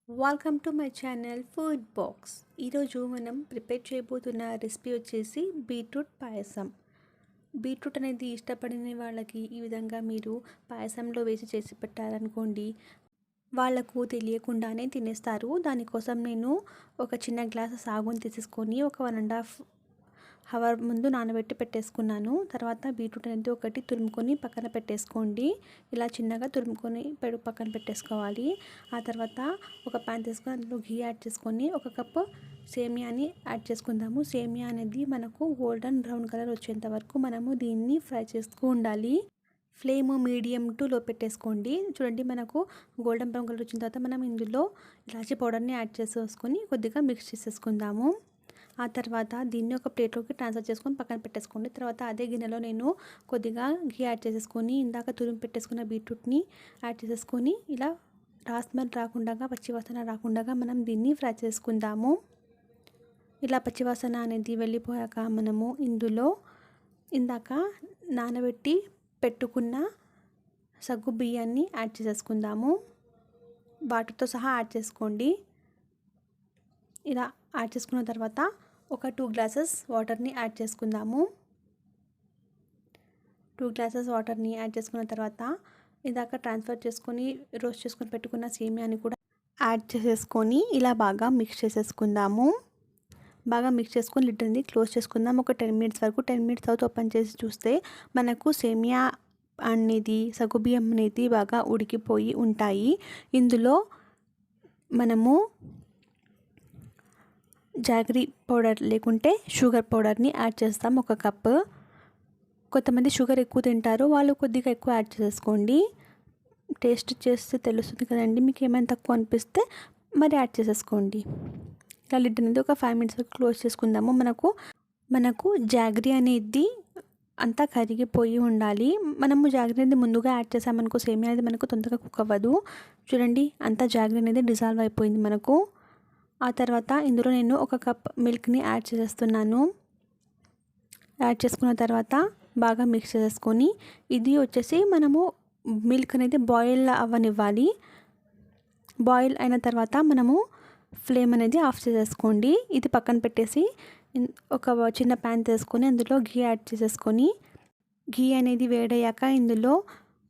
Welcome to my channel food box. ఈరోజు మనం prepare చేయబోతున్న రెసిపీ వచ్చేసి బీట్రూట్ పాయసం. బీట్రూట్ అనేది ఇష్టపడిన వాళ్ళకి ఈ విధంగా మీరు పాయసంలో వేసి చేసి పెట్టారనుకోండి, వాళ్ళకు తెలియకుండానే తినేస్తారు. దానికోసం నేను ఒక చిన్న గ్లాస్ సాగుని తీసేసుకొని ఒక 1.5 అవర్ ముందు నానబెట్టి పెట్టేసుకున్నాను. తర్వాత బీట్రూట్ అనేది ఒకటి తురుముకొని పక్కన పెట్టేసుకోండి. ఇలా చిన్నగా తురుముకొని పక్కన పెట్టేసుకోవాలి. ఆ తర్వాత ఒక ప్యాన్ తీసుకొని అందులో ఘీ యాడ్ చేసుకొని 1 కప్పు సేమియాని యాడ్ చేసుకుందాము. సేమియా అనేది మనకు గోల్డెన్ బ్రౌన్ కలర్ వచ్చేంత వరకు మనము దీన్ని ఫ్రై చేస్తూ ఉండాలి. ఫ్లేమ్ మీడియం టు లో పెట్టేసుకోండి. చూడండి, మనకు గోల్డెన్ బ్రౌన్ కలర్ వచ్చిన తర్వాత మనం ఇందులో ఇలాచీ పౌడర్ని యాడ్ చేసేసుకొని కొద్దిగా మిక్స్ చేసేసుకుందాము. ఆ తర్వాత దీన్ని ఒక ప్లేట్లోకి ట్రాన్స్ఫర్ చేసుకొని పక్కన పెట్టేసుకోండి. తర్వాత అదే గిన్నెలో నేను కొద్దిగా ఘీ యాడ్ చేసేసుకొని ఇందాక తురిమి పెట్టేసుకున్న బీట్రూట్ని యాడ్ చేసేసుకొని ఇలా స్మెల్ రాకుండా, పచ్చివాసన రాకుండా మనం దీన్ని ఫ్రై చేసుకుందాము. ఇలా పచ్చివాసన అనేది వెళ్ళిపోయాక మనము ఇందులో ఇందాక నానబెట్టి పెట్టుకున్న సగ్గు బియ్యాన్ని యాడ్ చేసేసుకుందాము. వాటర్తో సహా యాడ్ చేసుకోండి. ఇలా యాడ్ చేసుకున్న తర్వాత ఒక 2 గ్లాసెస్ వాటర్ని యాడ్ చేసుకుందాము. 2 గ్లాసెస్ వాటర్ని యాడ్ చేసుకున్న తర్వాత ఇందాక ట్రాన్స్ఫర్ చేసుకొని రోస్ట్ చేసుకొని పెట్టుకున్న సేమియాని కూడా యాడ్ చేసేసుకొని ఇలా బాగా మిక్స్ చేసేసుకుందాము. బాగా మిక్స్ చేసుకొని లిడ్ అనేది క్లోజ్ చేసుకుందాం ఒక 10 మినిట్స్ వరకు. 10 మినిట్స్ తర్వాత ఓపెన్ చేసి చూస్తే మనకు సేమియా అనేది సగ్గుబియ్యం అనేది బాగా ఉడికిపోయి ఉంటాయి. ఇందులో మనము జాగరీ పౌడర్ లేకుంటే షుగర్ పౌడర్ని యాడ్ చేస్తాం 1 కప్పు. కొంతమంది షుగర్ ఎక్కువ తింటారు, వాళ్ళు కొద్దిగా ఎక్కువ యాడ్ చేసుకోండి. టేస్ట్ చేస్తే తెలుస్తుంది కదండి, మీకు ఏమైనా తక్కువ అనిపిస్తే మరి యాడ్ చేసేసుకోండి. ఇలా లిడ్ అనేది ఒక 5 మినిట్స్ వరకు క్లోజ్ చేసుకుందాము. మనకు జాగరీ అనేది అంతా కరిగిపోయి ఉండాలి. మనము జాగరీ అనేది ముందుగా యాడ్ చేసామనుకో సేమియా అనేది మనకు తొందరగా కుక్ అవ్వదు. చూడండి, అంతా జాగరీ అనేది డిజాల్వ్ అయిపోయింది మనకు. ఆ తర్వాత ఇందులో నేను 1 కప్ మిల్క్ని యాడ్ చేసేస్తున్నాను. యాడ్ చేసుకున్న తర్వాత బాగా మిక్స్ చేసేసుకొని ఇది వచ్చేసి మనము మిల్క్ అనేది బాయిల్ అవ్వనివ్వాలి. బాయిల్ అయిన తర్వాత మనము ఫ్లేమ్ అనేది ఆఫ్ చేసేసుకోండి. ఇది పక్కన పెట్టేసి ఒక చిన్న ప్యాన్ తీసుకొని అందులో ఘీ యాడ్ చేసేసుకొని ఘీ అనేది వేడయ్యాక ఇందులో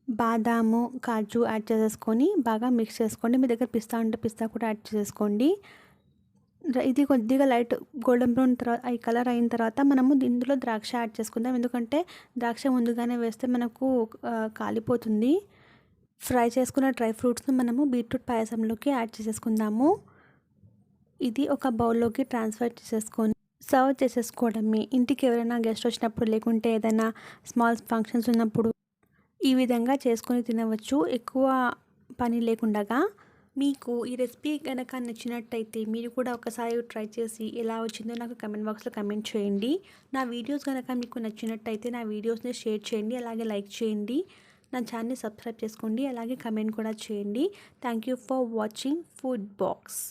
బాదాము, కాజు యాడ్ చేసేసుకొని బాగా మిక్స్ చేసుకోండి. మీ దగ్గర పిస్తా ఉంటే పిస్తా కూడా యాడ్ చేసేసుకోండి. ఇది కొద్దిగా లైట్ గోల్డెన్ బ్రౌన్ ఈ కలర్ అయిన తర్వాత మనము ఇందులో ద్రాక్ష యాడ్ చేసుకుందాం. ఎందుకంటే ద్రాక్ష ముందుగానే వేస్తే మనకు కాలిపోతుంది. ఫ్రై చేసుకున్న డ్రై ఫ్రూట్స్ను మనము బీట్రూట్ పాయసంలోకి యాడ్ చేసేసుకుందాము. ఇది ఒక బౌల్లోకి ట్రాన్స్ఫర్ చేసేసుకొని సర్వ్ చేసేసుకోవడమే. ఇంటికి ఎవరైనా గెస్ట్ వచ్చినప్పుడు లేకుంటే ఏదైనా స్మాల్ ఫంక్షన్స్ ఉన్నప్పుడు ఈ విధంగా చేసుకొని తినవచ్చు, ఎక్కువ పని లేకుండా. మీకు ఈ రెసిపీ కనుక నచ్చినట్టయితే మీరు కూడా ఒకసారి ట్రై చేసి ఎలా వచ్చిందో నాకు కమెంట్ బాక్స్లో కమెంట్ చేయండి. నా వీడియోస్ కనుక మీకు నచ్చినట్టయితే నా వీడియోస్ని షేర్ చేయండి, అలాగే లైక్ చేయండి. నా ఛానల్ని సబ్స్క్రైబ్ చేసుకోండి, అలాగే కమెంట్ కూడా చేయండి. Thank you for watching food box.